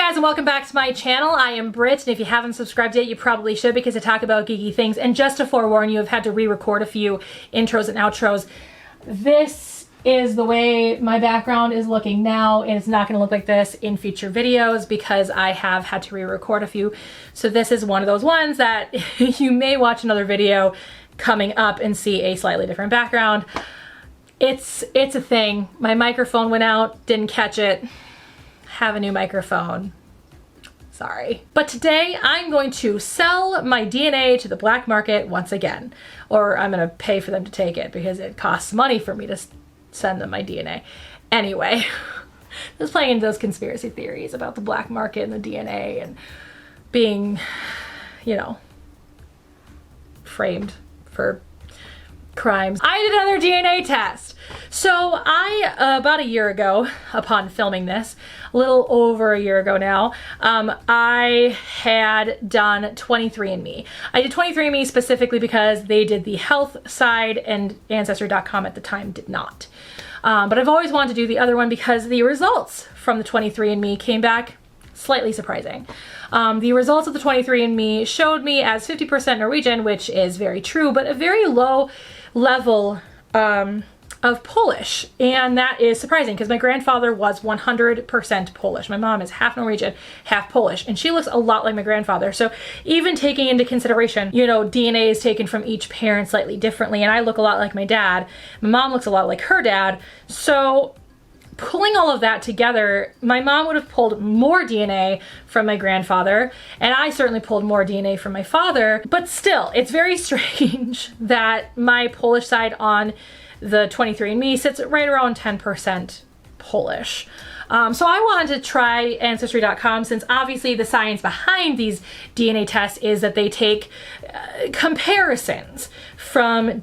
guys, and welcome back to my channel. I am Britt, and if you haven't subscribed yet, you probably should because I talk about geeky things. And just to forewarn you, I've had to re-record a few intros and outros. This is the way my background is looking now, and it's not going to look like this in future videos because I have had to re-record a few. So this is one of those ones that you may watch another video coming up and see a slightly different background. It's a thing. My microphone went out, didn't catch it. Have a new microphone. Sorry. But today I'm going to sell my DNA to the black market once again. Or I'm going to pay for them to take it because it costs money for me to send them my DNA. Anyway, just playing into those conspiracy theories about the black market and the DNA and being, you know, framed for crimes. I did another DNA test. So about a year ago, upon filming this, a little over a year ago now, I had done 23andMe. I did 23andMe specifically because they did the health side and Ancestry.com at the time did not. But I've always wanted to do the other one because the results from the 23andMe came back slightly surprising. The results of the 23andMe showed me as 50% Norwegian, which is very true, but a very low level of Polish. And that is surprising because my grandfather was 100% Polish. My mom is half Norwegian, half Polish, and she looks a lot like my grandfather. So even taking into consideration, you know, DNA is taken from each parent slightly differently, and I look a lot like my dad. My mom looks a lot like her dad. So pulling all of that together, my mom would have pulled more DNA from my grandfather, and I certainly pulled more DNA from my father, but still, it's very strange that my Polish side on the 23andMe sits at right around 10% Polish. So I wanted to try Ancestry.com since obviously the science behind these DNA tests is that they take comparisons from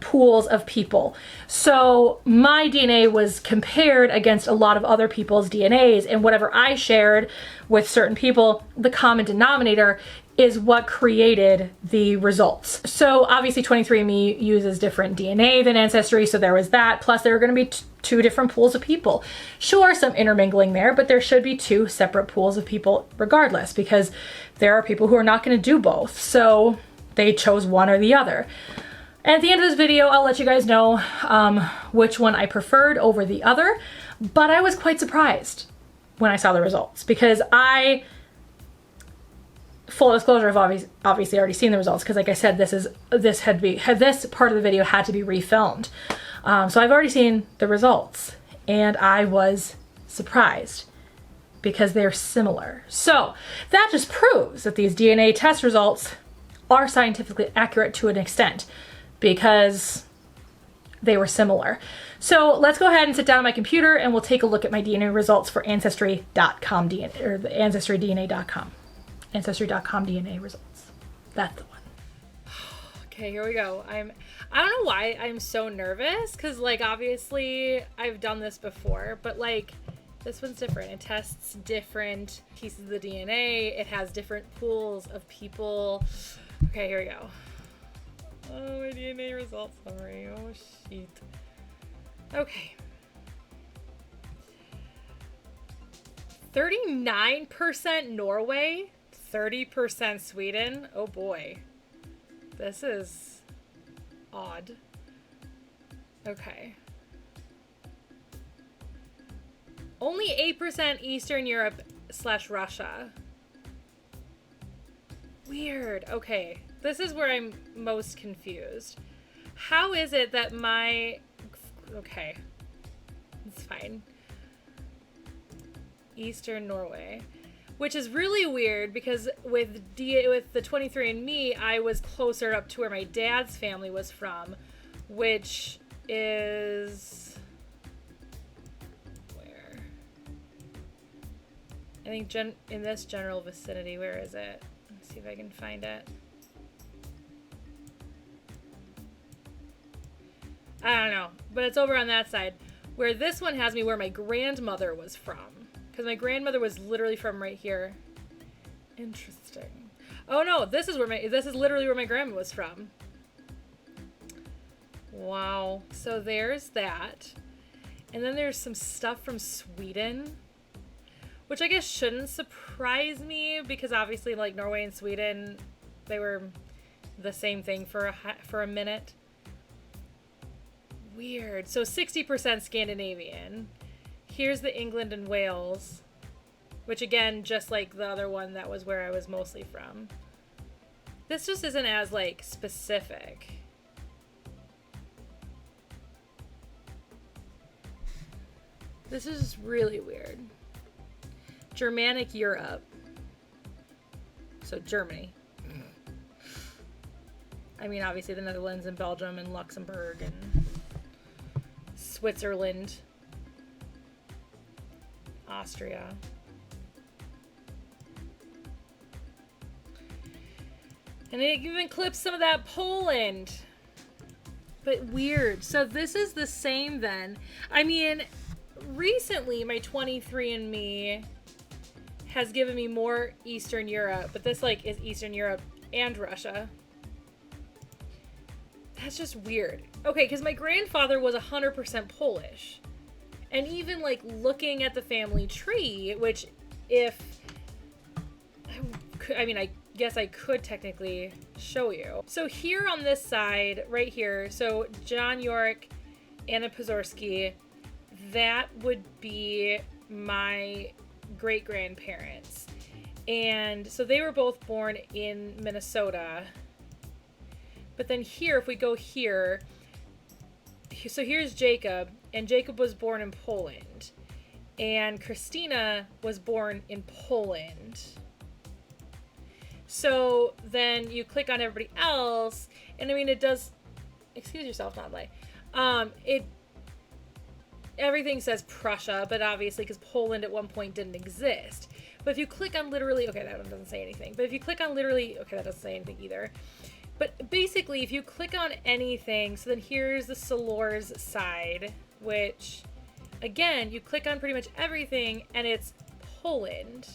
pools of people. So my DNA was compared against a lot of other people's DNAs, and whatever I shared with certain people, the common denominator is what created the results. So obviously 23andMe uses different DNA than Ancestry, so there was that. Plus there are going to be two different pools of people. Sure, some intermingling there, but there should be two separate pools of people regardless, because there are people who are not going to do both. So they chose one or the other. And at the end of this video, I'll let you guys know which one I preferred over the other, but I was quite surprised when I saw the results because full disclosure, I've obviously already seen the results because, like I said, this part of the video had to be refilmed. So I've already seen the results, and I was surprised because they're similar. So that just proves that these DNA test results are scientifically accurate to an extent because they were similar. So let's go ahead and sit down on my computer, and we'll take a look at my DNA results for Ancestry.com DNA, or the AncestryDNA.com. Ancestry.com DNA results. That's the one. Okay, here we go. I don't know why I'm so nervous, because like obviously I've done this before, but like this one's different. It tests different pieces of the DNA. It has different pools of people. Okay, here we go. Oh, my DNA results summary. Oh shit. Okay. 39% Norway. 30% Sweden. Oh boy. This is odd. Okay. Only 8% Eastern Europe / Russia. Weird. Okay. This is where I'm most confused. How is it that okay. It's fine. Eastern Norway. Which is really weird because with the 23andMe, I was closer up to where my dad's family was from, which is where? I think in this general vicinity. Where is it? Let's see if I can find it. I don't know, but it's over on that side. Where this one has me where my grandmother was from. Because my grandmother was literally from right here. Interesting. Oh no, this is literally where my grandma was from. Wow. So there's that. And then there's some stuff from Sweden, which I guess shouldn't surprise me because obviously like Norway and Sweden, they were the same thing for a minute. Weird. So 60% Scandinavian. Here's the England and Wales, which again, just like the other one, that was where I was mostly from. This just isn't as like specific. This is really weird. Germanic Europe. So Germany. I mean, obviously the Netherlands and Belgium and Luxembourg and Switzerland. Austria. And it even clips some of that Poland. But weird. So this is the same then. I mean, recently my 23andMe has given me more Eastern Europe, but this like is Eastern Europe and Russia. That's just weird. Okay, because my grandfather was 100% Polish. And even like looking at the family tree, which if I guess I could technically show you. So here on this side, right here, so John York, Anna Pozorski, that would be my great-grandparents. And so they were both born in Minnesota. But then here, if we go here, so here's Jacob, and Jacob was born in Poland. And Christina was born in Poland. So then you click on everybody else, and I mean, it does, excuse yourself, not lie. Everything says Prussia, but obviously because Poland at one point didn't exist. But if you click on literally, okay, that one doesn't say anything. But if you click on literally, okay, that doesn't say anything either. But basically, if you click on anything, so then here's the Solors side, which, again, you click on pretty much everything, and it's Poland.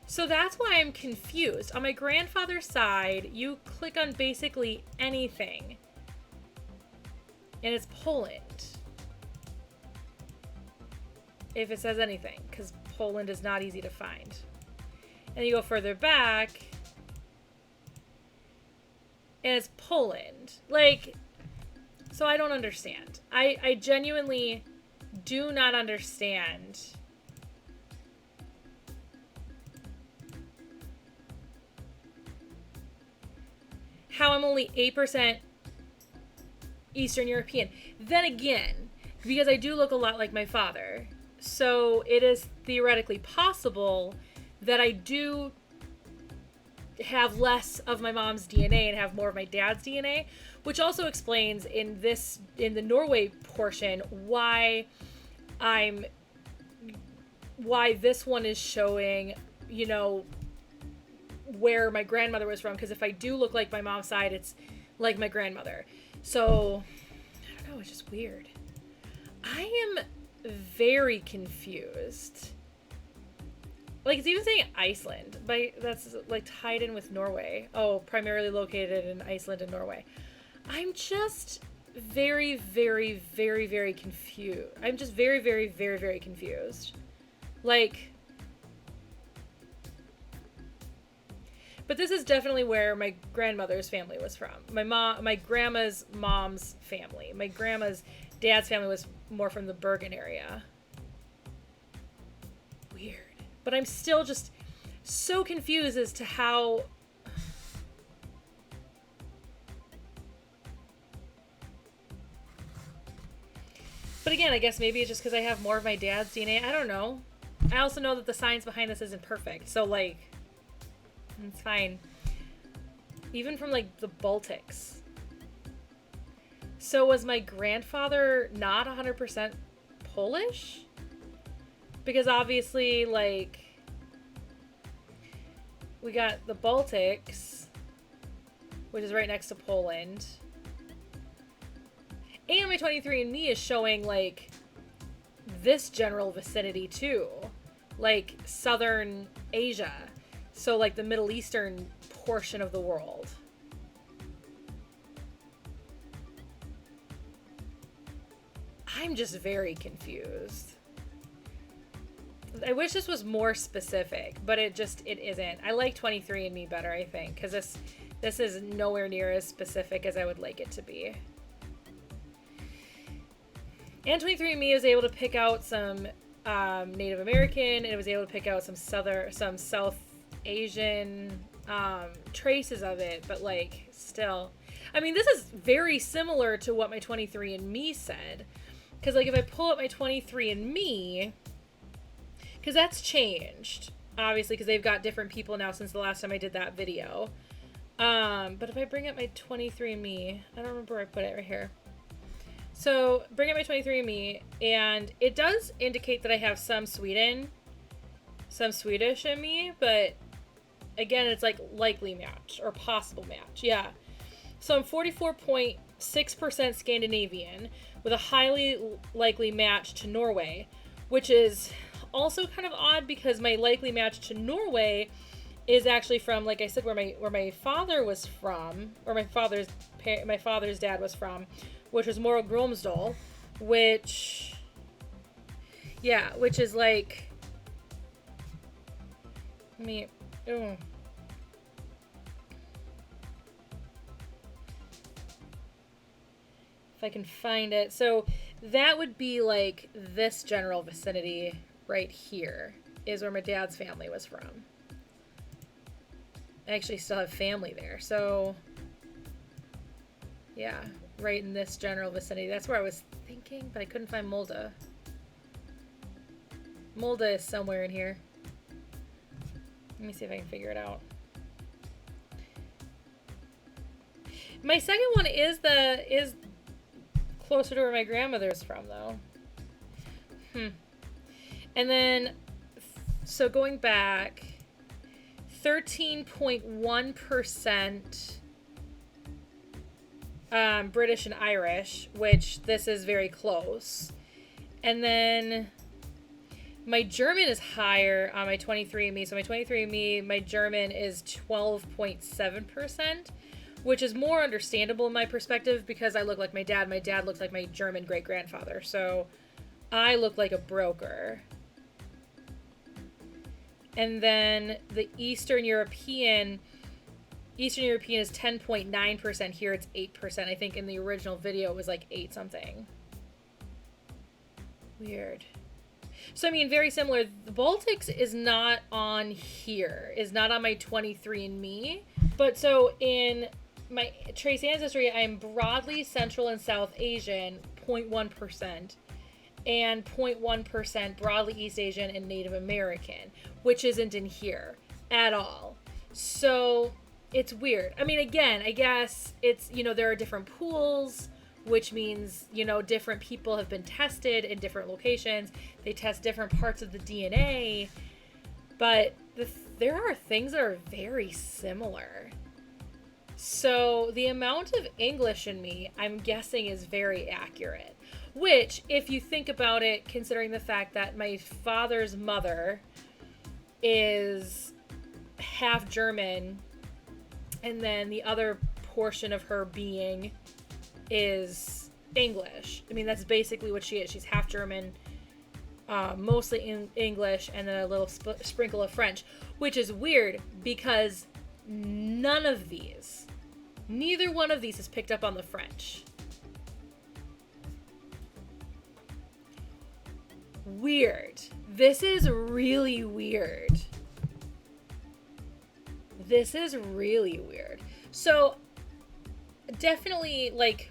So that's why I'm confused. On my grandfather's side, you click on basically anything, and it's Poland. If it says anything, because Poland is not easy to find. And you go further back, and it's Poland. Like, so I don't understand. I genuinely do not understand how I'm only 8% Eastern European. Then again, because I do look a lot like my father, so it is theoretically possible that I do have less of my mom's DNA and have more of my dad's DNA, which also explains in the Norway portion why this one is showing, you know, where my grandmother was from, because if I do look like my mom's side, it's like my grandmother. So I don't know, it's just weird. I am very confused. Like, it's even saying Iceland, but that's like tied in with Norway. Oh, primarily located in Iceland and Norway. I'm just very, very, very, very confused. I'm just very, very, very, very confused. Like, but this is definitely where my grandmother's family was from. My grandma's mom's family. My grandma's dad's family was more from the Bergen area. Weird. But I'm still just so confused as to how... But again, I guess maybe it's just because I have more of my dad's DNA. I don't know. I also know that the science behind this isn't perfect. So, like, it's fine. Even from, like, the Baltics. So was my grandfather not 100% Polish? Because obviously, like, we got the Baltics, which is right next to Poland. And my 23andMe is showing, like, this general vicinity, too. Like, Southern Asia. So, like, the Middle Eastern portion of the world. I'm just very confused. I wish this was more specific, but it isn't. I like 23andMe better, I think, because this is nowhere near as specific as I would like it to be. And 23andMe was able to pick out some Native American, and it was able to pick out some South Asian traces of it, but like still, I mean, this is very similar to what my 23andMe said, because like if I pull up my 23andMe, because that's changed obviously because they've got different people now since the last time I did that video, but if I bring up my 23andMe, I don't remember where I put it, right here. So bring up my 23andMe, and it does indicate that I have some Swedish in me, but again, it's like likely match or possible match. Yeah. So I'm 44.6% Scandinavian with a highly likely match to Norway, which is also kind of odd because my likely match to Norway is actually from, like I said, where my father was from, or my father's dad was from, which was Mora Gromsdal, which is like, if I can find it. So that would be like this general vicinity right here is where my dad's family was from. I actually still have family there. So yeah, right in this general vicinity. That's where I was thinking, but I couldn't find Molde. Molde is somewhere in here. Let me see if I can figure it out. My second one is closer to where my grandmother's from, though. And then, so going back, 13.1% British and Irish, which this is very close. And then my German is higher on my 23andMe. So my 23andMe, my German is 12.7%, which is more understandable in my perspective because I look like my dad. My dad looks like my German great-grandfather. So I look like a broker. And then the Eastern European is 10.9%. Here it's 8%. I think in the original video it was like 8 something. Weird. So I mean, very similar. The Baltics is not on here. Is not on my 23andMe. But so in my Trace Ancestry, I'm broadly Central and South Asian, 0.1%. And 0.1% broadly East Asian and Native American, which isn't in here at all. So it's weird. I mean, again, I guess it's, there are different pools, which means, different people have been tested in different locations. They test different parts of the DNA, but there are things that are very similar. So the amount of English in me, I'm guessing, is very accurate. Which, if you think about it, considering the fact that my father's mother is half German, and then the other portion of her being is English. I mean, that's basically what she is. She's half German, mostly in English, and then a little sprinkle of French, which is weird because neither one of these is picked up on the French. Weird. This is really weird. So definitely like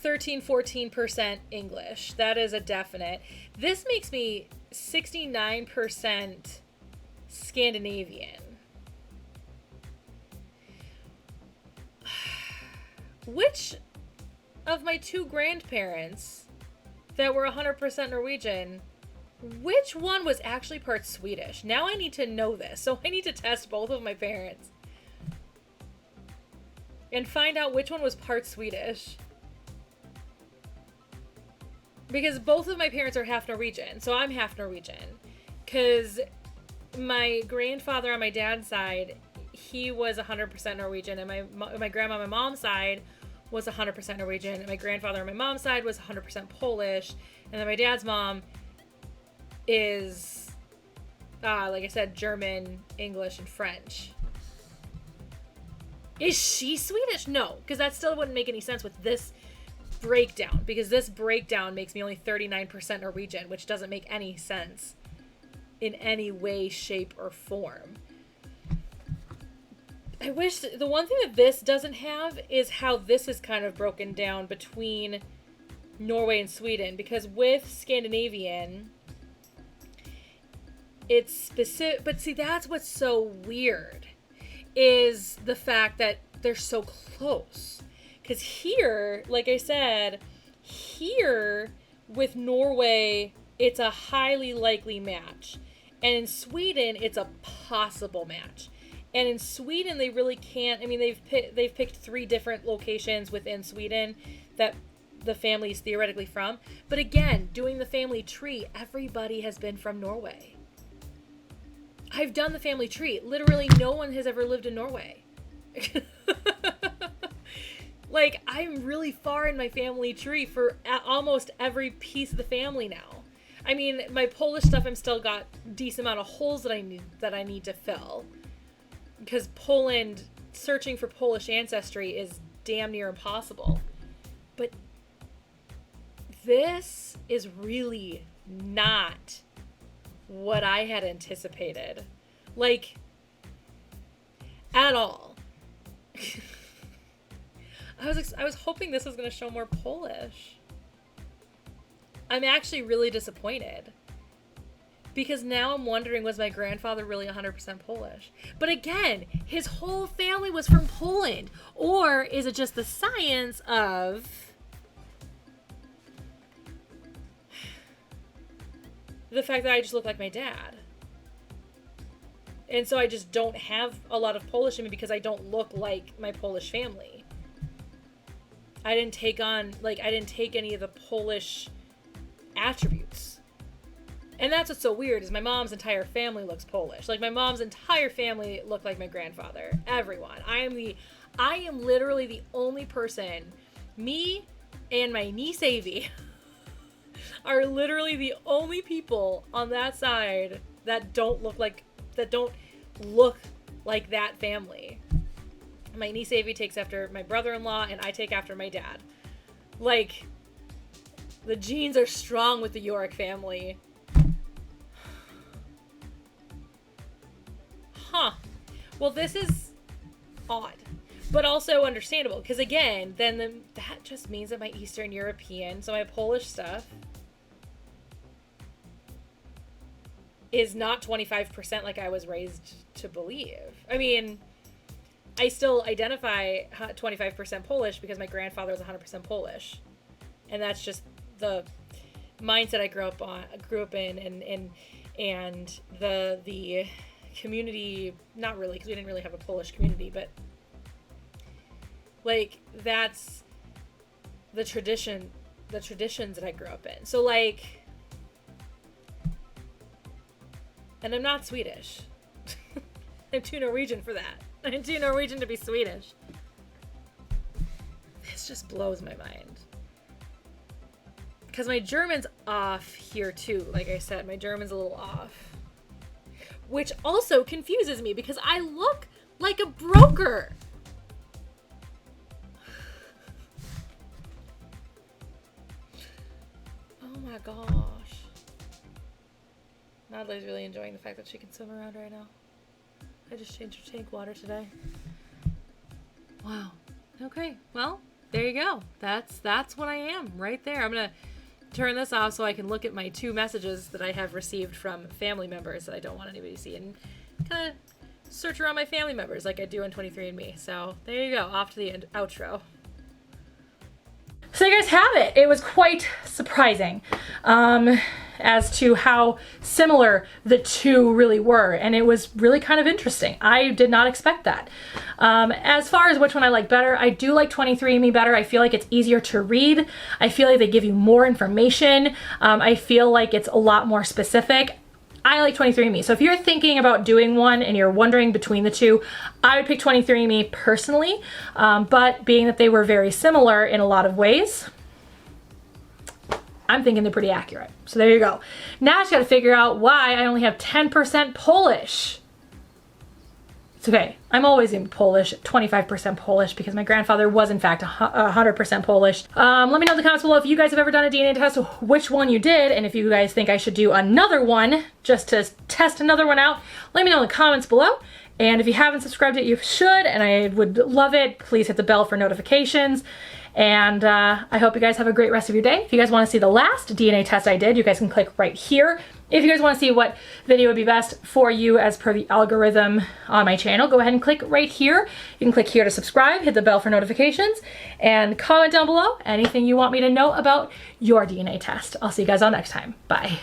13-14% English. That is a definite. This makes me 69% Scandinavian. Which of my two grandparents that were 100% Norwegian, which one was actually part Swedish? Now I need to know this. So I need to test both of my parents and find out which one was part Swedish. Because both of my parents are half Norwegian, so I'm half Norwegian. Because my grandfather on my dad's side, he was 100% Norwegian, and my grandma on my mom's side was 100% Norwegian, and my grandfather on my mom's side was 100% Polish, and then my dad's mom is, like I said, German, English, and French. Is she Swedish? No, because that still wouldn't make any sense with this breakdown, because this breakdown makes me only 39% Norwegian, which doesn't make any sense in any way, shape, or form. I wish the one thing that this doesn't have is how this is kind of broken down between Norway and Sweden, because with Scandinavian, it's specific, but see, that's what's so weird, is the fact that they're so close. Because here, like I said, here with Norway, it's a highly likely match. And in Sweden, it's a possible match. And in Sweden, they really can't, I mean, they've picked 3 different locations within Sweden that the family is theoretically from. But again, doing the family tree, everybody has been from Norway. I've done the family tree. Literally no one has ever lived in Norway. Like, I'm really far in my family tree for almost every piece of the family now. I mean, my Polish stuff, I'm still got a decent amount of holes that I need to fill. Because Poland, searching for Polish ancestry is damn near impossible. But this is really not what I had anticipated. Like, at all. I was hoping this was going to show more Polish. I'm actually really disappointed. Because now I'm wondering, was my grandfather really 100% Polish? But again, his whole family was from Poland. Or is it just the science of the fact that I just look like my dad? And so I just don't have a lot of Polish in me because I don't look like my Polish family. I didn't take any of the Polish attributes. And that's what's so weird, is my mom's entire family looks Polish. Like, my mom's entire family looked like my grandfather. Everyone. I am literally the only person, me and my niece Avie, are literally the only people on that side that don't look like that family. My niece Avie takes after my brother-in-law, and I take after my dad. Like, the genes are strong with the Yorick family. Huh. Well, this is odd, but also understandable, because again, that just means that my Eastern European, so my Polish stuff, is not 25% like I was raised to believe. I mean, I still identify 25% Polish because my grandfather was 100% Polish, and that's just the mindset I grew up in, and the community, not really, because we didn't really have a Polish community, but like, that's the traditions that I grew up in. So like, and I'm not Swedish. I'm too Norwegian for that. I'm too Norwegian to be Swedish. This just blows my mind. Because my German's off here too. Like I said, my German's a little off. Which also confuses me because I look like a broker. Oh my gosh. Natalie's really enjoying the fact that she can swim around right now. I just changed her tank water today. Wow. Okay. Well, there you go. That's what I am right there. I'm going to turn this off so I can look at my 2 messages that I have received from family members that I don't want anybody to see, and kind of search around my family members like I do in 23andMe. So there you go. Off to the outro. So you guys have it. It was quite surprising as to how similar the 2 really were, and it was really kind of interesting. I did not expect that. As far as which one I like better, I do like 23andMe better. I feel like it's easier to read. I feel like they give you more information. I feel like it's a lot more specific. I like 23andMe. So if you're thinking about doing one and you're wondering between the 2, I would pick 23andMe personally, but being that they were very similar in a lot of ways, I'm thinking they're pretty accurate. So there you go. Now I just gotta figure out why I only have 10% Polish. It's okay. I'm always in Polish, 25% Polish, because my grandfather was in fact 100% Polish. Let me know in the comments below if you guys have ever done a DNA test, which one you did, and if you guys think I should do another one just to test another one out, let me know in the comments below. And if you haven't subscribed yet, you should, and I would love it. Please hit the bell for notifications. And I hope you guys have a great rest of your day. If you guys want to see the last DNA test I did, you guys can click right here. If you guys want to see what video would be best for you as per the algorithm on my channel, go ahead and click right here. You can click here to subscribe, hit the bell for notifications, and comment down below anything you want me to know about your DNA test. I'll see you guys all next time. Bye.